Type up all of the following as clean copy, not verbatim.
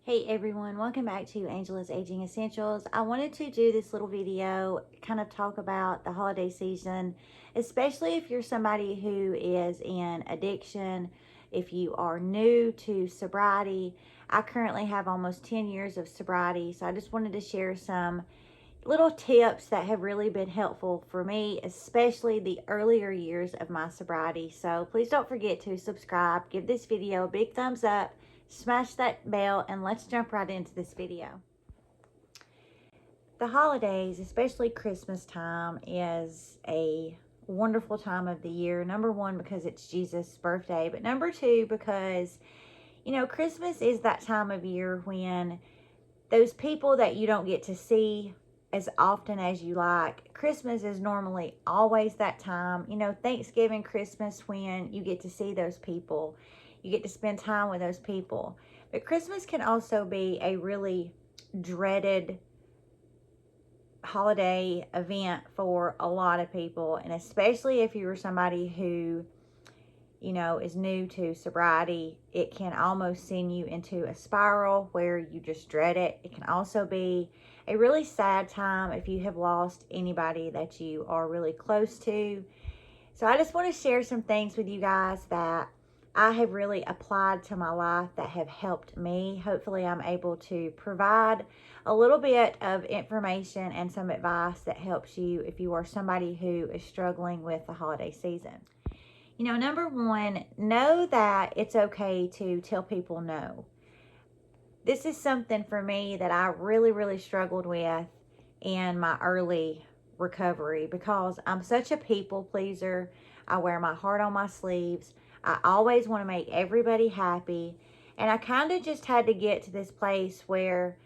Hey everyone, welcome back to Angela's Aging Essentials. I wanted to do this little video, kind of talk about the holiday season, especially if you're somebody who is in addiction, if you are new to sobriety. I currently have almost 10 years of sobriety, so I just wanted to share some little tips that have really been helpful for me, especially the earlier years of my sobriety. So please don't forget to subscribe, give this video a big thumbs up, smash that bell, and let's jump right into this video. The holidays, especially Christmas time, is a wonderful time of the year. Number one, because it's Jesus' birthday, but number two, because Christmas is that time of year when those people that you don't get to see as often as you like. Christmas is normally always that time. Thanksgiving, Christmas, when you get to see those people. You get to spend time with those people. But Christmas can also be a really dreaded holiday event for a lot of people. And especially if you were somebody who is new to sobriety, it can almost send you into a spiral where you just dread it. It can also be a really sad time if you have lost anybody that you are really close to. So I just want to share some things with you guys that I have really applied to my life that have helped me. Hopefully I'm able to provide a little bit of information and some advice that helps you if you are somebody who is struggling with the holiday season. Number one, know that it's okay to tell people no. This is something for me that I really, really struggled with in my early recovery because I'm such a people pleaser. I wear my heart on my sleeves. I always want to make everybody happy. And I kind of just had to get to this place where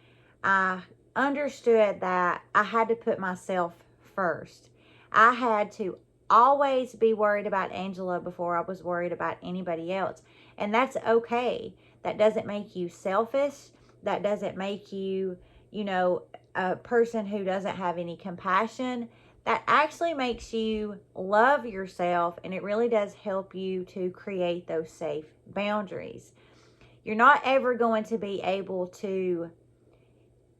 I understood that I had to put myself first. I had to always be worried about Angela before I was worried about anybody else. And that's okay. That doesn't make you selfish. That doesn't make you, a person who doesn't have any compassion. That actually makes you love yourself, and it really does help you to create those safe boundaries. You're not ever going to be able to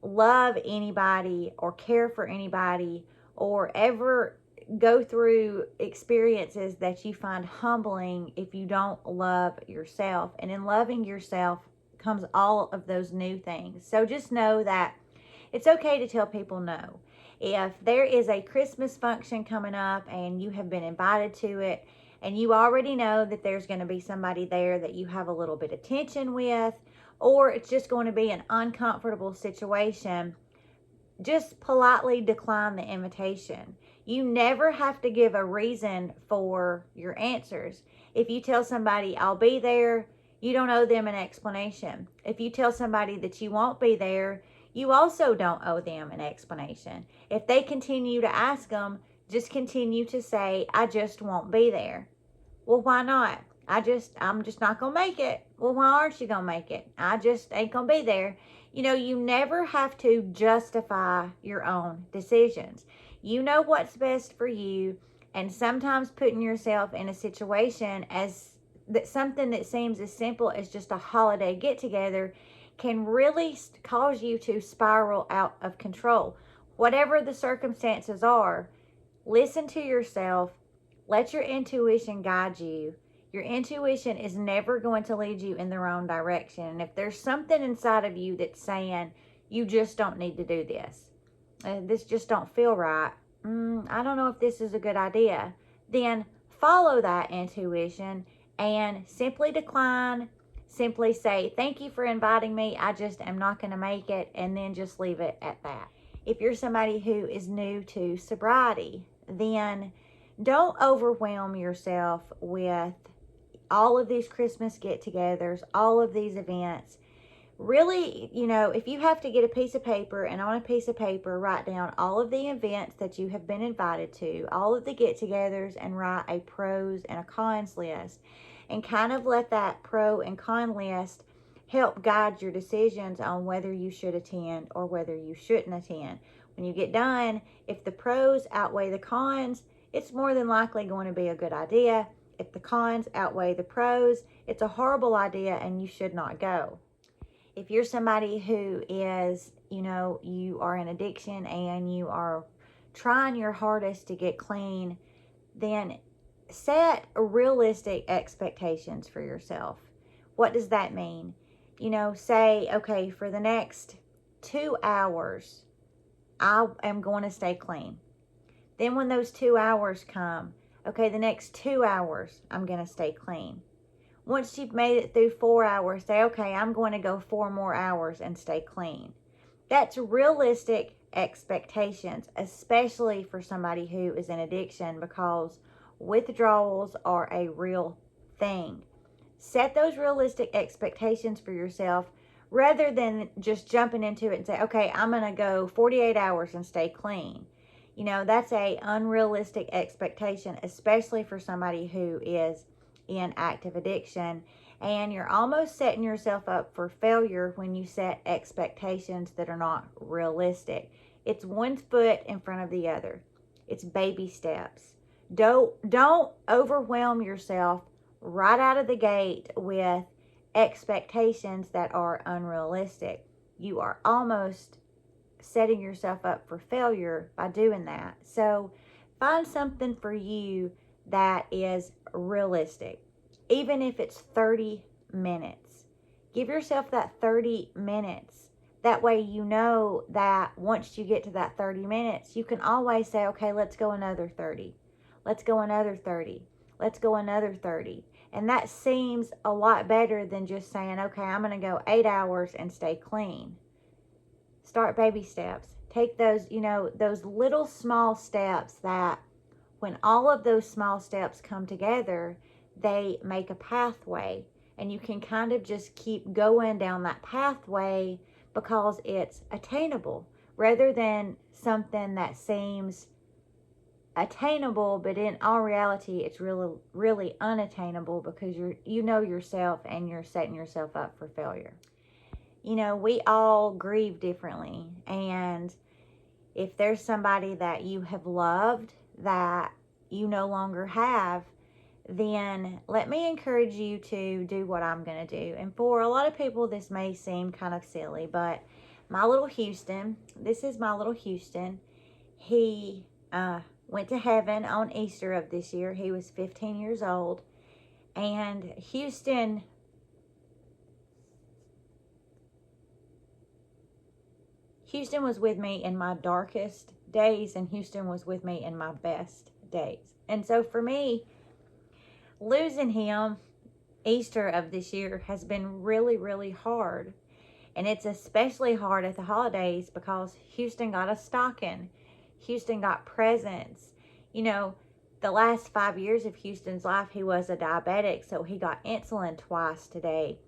love anybody or care for anybody or ever go through experiences that you find humbling if you don't love yourself. And in loving yourself comes all of those new things. So just know that it's okay to tell people no. If there is a Christmas function coming up and you have been invited to it and you already know that there's going to be somebody there that you have a little bit of tension with, or it's just going to be an uncomfortable situation, just politely decline the invitation. You never have to give a reason for your answers. If you tell somebody, I'll be there, you don't owe them an explanation. If you tell somebody that you won't be there, you also don't owe them an explanation. If they continue to ask them, just continue to say, I just won't be there. Well, why not? I'm just not going to make it. Well, why aren't you going to make it? I just ain't going to be there. You never have to justify your own decisions. You know what's best for you, and sometimes putting yourself in a situation as that something that seems as simple as just a holiday get-together can really cause you to spiral out of control. Whatever the circumstances are, listen to yourself. Let your intuition guide you. Your intuition is never going to lead you in the wrong direction. And if there's something inside of you that's saying, you just don't need to do this, this just don't feel right, I don't know if this is a good idea, then follow that intuition and simply decline. Simply say, thank you for inviting me, I just am not going to make it, and then just leave it at that. If you're somebody who is new to sobriety, then don't overwhelm yourself with all of these Christmas get-togethers, all of these events. Really, if you have to get a piece of paper, and on a piece of paper write down all of the events that you have been invited to, all of the get-togethers, and write a pros and a cons list, and kind of let that pro and con list help guide your decisions on whether you should attend or whether you shouldn't attend. When you get done, if the pros outweigh the cons, it's more than likely going to be a good idea. If the cons outweigh the pros, it's a horrible idea and you should not go. If you're somebody who is, you are in addiction and you are trying your hardest to get clean, then set realistic expectations for yourself. What does that mean? Say, okay, for the next 2 hours, I am going to stay clean. Then when those 2 hours come, okay, the next 2 hours, I'm going to stay clean. Once you've made it through 4 hours, say, okay, I'm going to go 4 more hours and stay clean. That's realistic expectations, especially for somebody who is in addiction, because withdrawals are a real thing. Set those realistic expectations for yourself rather than just jumping into it and say, okay, I'm going to go 48 hours and stay clean. That's a unrealistic expectation, especially for somebody who is in active addiction. And you're almost setting yourself up for failure when you set expectations that are not realistic. It's one foot in front of the other. It's baby steps. Don't overwhelm yourself right out of the gate with expectations that are unrealistic. You are almost setting yourself up for failure by doing that. So find something for you that is realistic, even if it's 30 minutes. Give yourself that 30 minutes. That way you know that once you get to that 30 minutes, you can always say, okay, let's go another 30. Let's go another 30. Let's go another 30. And that seems a lot better than just saying, okay, I'm going to go 8 hours and stay clean. Start baby steps. Take those, those little small steps that when all of those small steps come together, they make a pathway. And you can kind of just keep going down that pathway because it's attainable rather than something that seems attainable, but in all reality, it's really, really unattainable because you know yourself and you're setting yourself up for failure. We all grieve differently, and if there's somebody that you have loved that you no longer have, then let me encourage you to do what I'm going to do. And for a lot of people, this may seem kind of silly, but my little Houston, this is my little Houston. He went to heaven on Easter of this year. He was 15 years old. And Houston was with me in my darkest days, and Houston was with me in my best days. And so for me, losing him Easter of this year has been really, really hard. And it's especially hard at the holidays because Houston got a stocking. Houston got presents. The last 5 years of Houston's life, he was a diabetic, so he got insulin twice a day.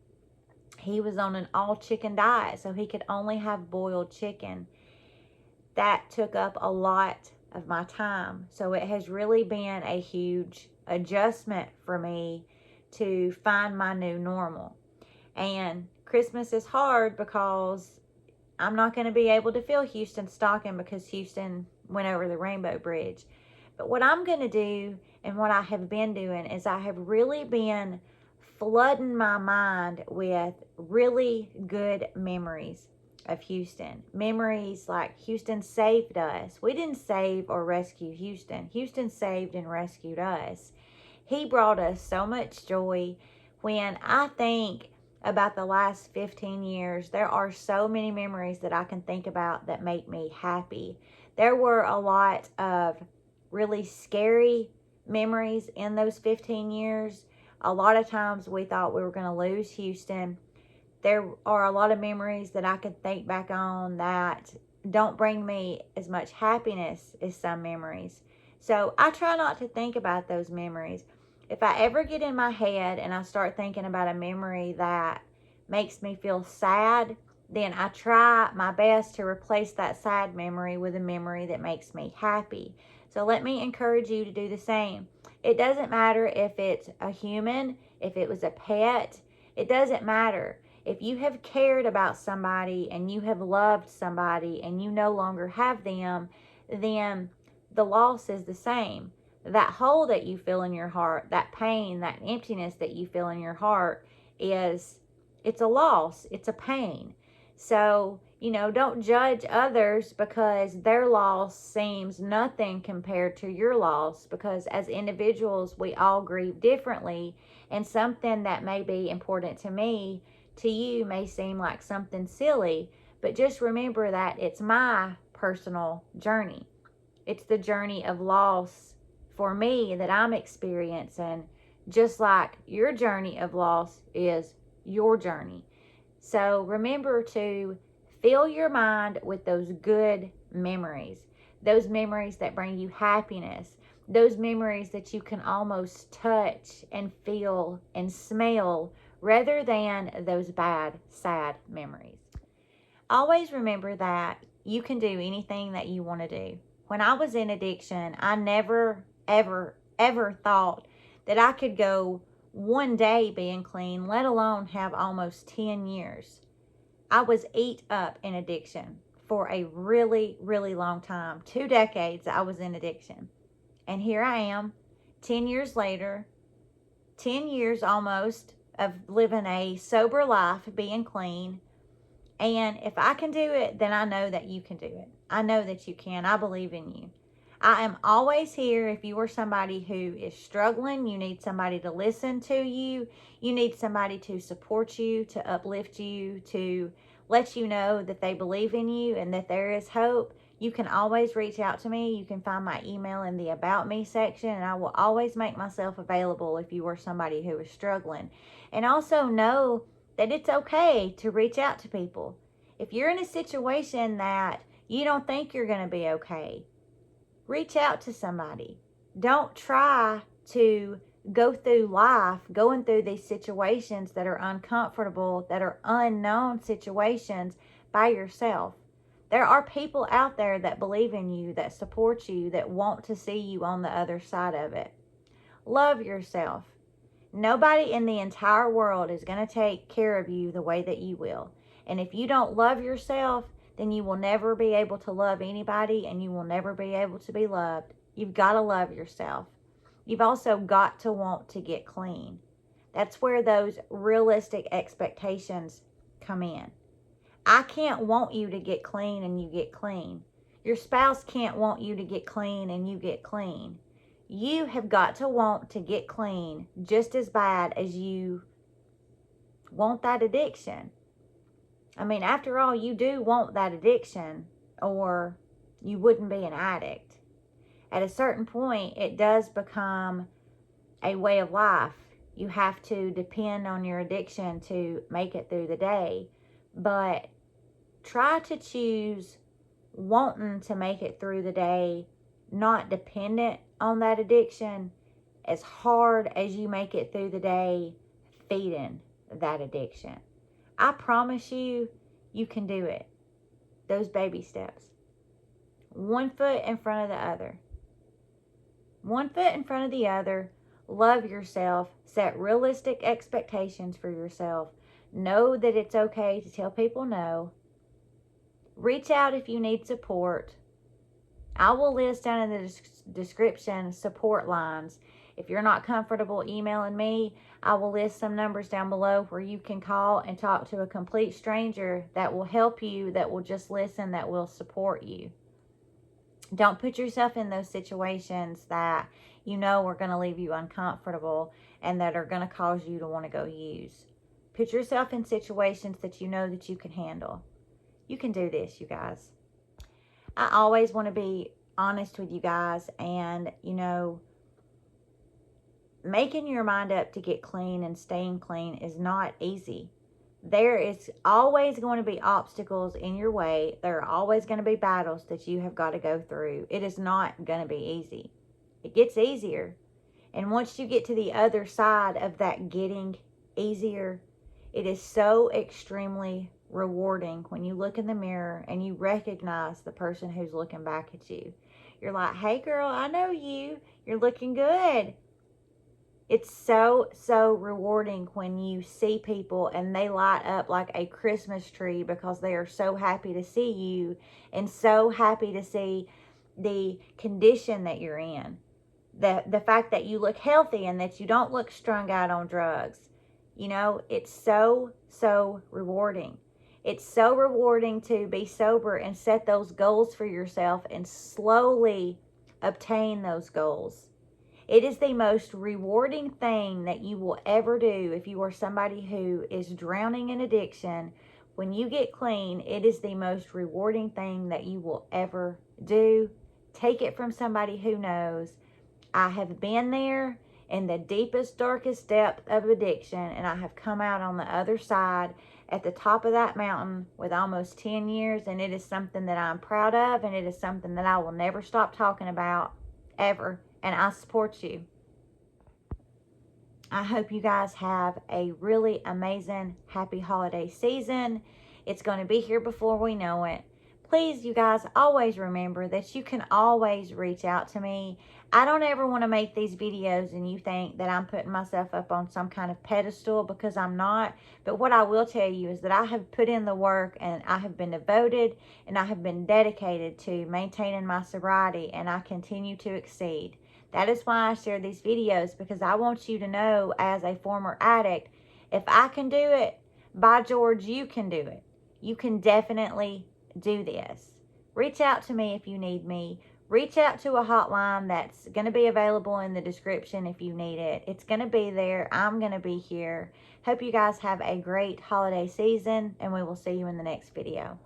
He was on an all chicken diet, so he could only have boiled chicken. That took up a lot of my time. So it has really been a huge adjustment for me to find my new normal. And Christmas is hard because I'm not going to be able to fill Houston's stocking because Houston went over the Rainbow Bridge. But what I'm going to do, and what I have been doing, is I have really been flooding my mind with really good memories of Houston. Memories like Houston saved us. We didn't save or rescue Houston. Houston saved and rescued us. He brought us so much joy. When I think about the last 15 years, there are so many memories that I can think about that make me happy. There were a lot of really scary memories in those 15 years. A lot of times we thought we were going to lose Houston. There are a lot of memories that I can think back on that don't bring me as much happiness as some memories. So I try not to think about those memories. If I ever get in my head and I start thinking about a memory that makes me feel sad, then I try my best to replace that sad memory with a memory that makes me happy. So let me encourage you to do the same. It doesn't matter if it's a human, if it was a pet, it doesn't matter. If you have cared about somebody and you have loved somebody and you no longer have them, then the loss is the same. That hole that you feel in your heart, that pain, that emptiness that you feel in your heart is It's a loss. It's a pain. So, don't judge others because their loss seems nothing compared to your loss, because as individuals, we all grieve differently, and something that may be important to me, to you may seem like something silly, but just remember that it's my personal journey. It's the journey of loss for me that I'm experiencing, just like your journey of loss is your journey. So remember to fill your mind with those good memories, those memories that bring you happiness, those memories that you can almost touch and feel and smell, rather than those bad, sad memories. Always remember that you can do anything that you want to do. When I was in addiction, I never, ever, ever thought that I could go one day being clean, let alone have almost 10 years. I was eat up in addiction for a really, really long time. 2 decades I was in addiction. And here I am, 10 years later, 10 years almost of living a sober life, being clean. And if I can do it, then I know that you can do it. I know that you can. I believe in you. I am always here if you are somebody who is struggling. You need somebody to listen to you. You need somebody to support you, to uplift you, to let you know that they believe in you and that there is hope. You can always reach out to me. You can find my email in the About Me section, and I will always make myself available if you are somebody who is struggling. And also know that it's okay to reach out to people. If you're in a situation that you don't think you're going to be okay, reach out to somebody. Don't try to go through life going through these situations that are uncomfortable, that are unknown situations by yourself. There are people out there that believe in you, that support you, that want to see you on the other side of it. Love yourself. Nobody in the entire world is going to take care of you the way that you will. And if you don't love yourself, then you will never be able to love anybody, and you will never be able to be loved. You've got to love yourself. You've also got to want to get clean. That's where those realistic expectations come in. I can't want you to get clean and you get clean. Your spouse can't want you to get clean and you get clean. You have got to want to get clean just as bad as you want that addiction. I mean, after all, you do want that addiction, or you wouldn't be an addict. At a certain point, it does become a way of life. You have to depend on your addiction to make it through the day. But try to choose wanting to make it through the day, not dependent on that addiction, as hard as you make it through the day feeding that addiction. I promise you, you can do it. Those baby steps. One foot in front of the other. One foot in front of the other. Love yourself. Set realistic expectations for yourself. Know that it's okay to tell people no. Reach out if you need support. I will list down in the description support lines. If you're not comfortable emailing me, I will list some numbers down below where you can call and talk to a complete stranger that will help you, that will just listen, that will support you. Don't put yourself in those situations that you know are going to leave you uncomfortable and that are going to cause you to want to go use. Put yourself in situations that you know that you can handle. You can do this, you guys. I always want to be honest with you guys, and making your mind up to get clean and staying clean is not easy. There is always going to be obstacles in your way. There are always going to be battles that you have got to go through. It is not going to be easy. It gets easier. And once you get to the other side of that getting easier, it is so extremely rewarding when you look in the mirror and you recognize the person who's looking back at you. You're like, hey girl, I know you. You're looking good. It's so, so rewarding when you see people and they light up like a Christmas tree because they are so happy to see you and so happy to see the condition that you're in. The fact that you look healthy and that you don't look strung out on drugs. You know, it's so, so rewarding. It's so rewarding to be sober and set those goals for yourself and slowly obtain those goals. It is the most rewarding thing that you will ever do if you are somebody who is drowning in addiction. When you get clean, it is the most rewarding thing that you will ever do. Take it from somebody who knows. I have been there in the deepest, darkest depth of addiction, and I have come out on the other side at the top of that mountain with almost 10 years, and it is something that I'm proud of, and it is something that I will never stop talking about, ever, and I support you. I hope you guys have a really amazing, happy holiday season. It's going to be here before we know it. Please, you guys, always remember that you can always reach out to me. I don't ever want to make these videos and you think that I'm putting myself up on some kind of pedestal, because I'm not. But what I will tell you is that I have put in the work, and I have been devoted, and I have been dedicated to maintaining my sobriety, and I continue to exceed. That is why I share these videos, because I want you to know, as a former addict, if I can do it, by George, you can do it. You can definitely do this. Reach out to me if you need me. Reach out to a hotline that's going to be available in the description if you need it. It's going to be there. I'm going to be here. Hope you guys have a great holiday season, and we will see you in the next video.